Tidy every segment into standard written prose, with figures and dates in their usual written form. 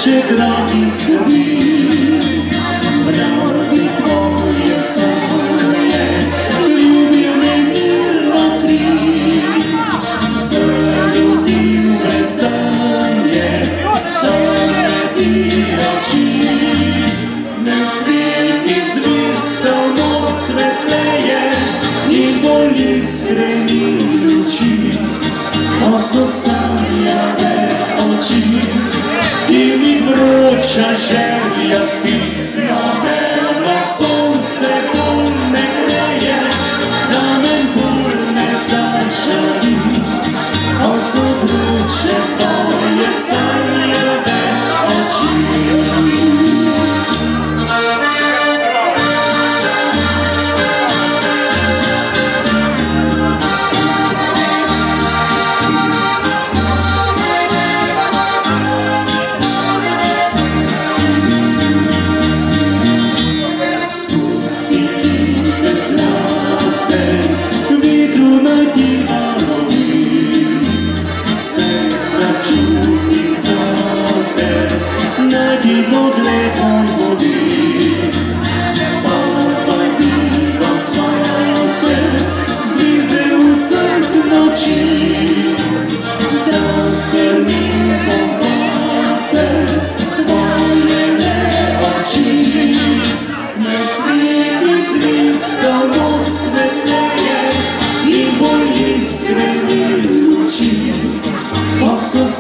Oče dragi svoj, brani tvoje sanje, ljubio me mirno tri, zaljubio me zdanje, čarne ti oči, ne sveti zvijezda noć svetleje i bolj iskreni luči, od sanjave oči. I mi vruća želja spi, novelno sunce bolne greje, ramen bolne zažali, od su vruće tvoje sanjave oči.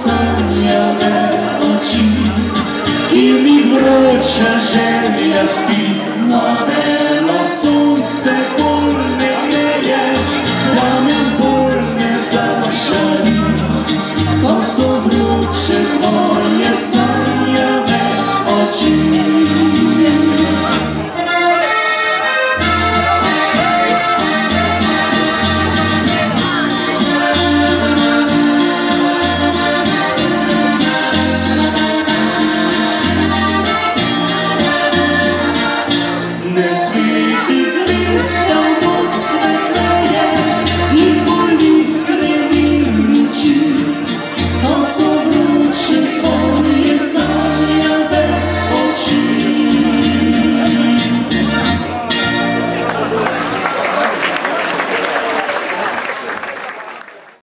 Sanjave oči, i mi vruća želja spi.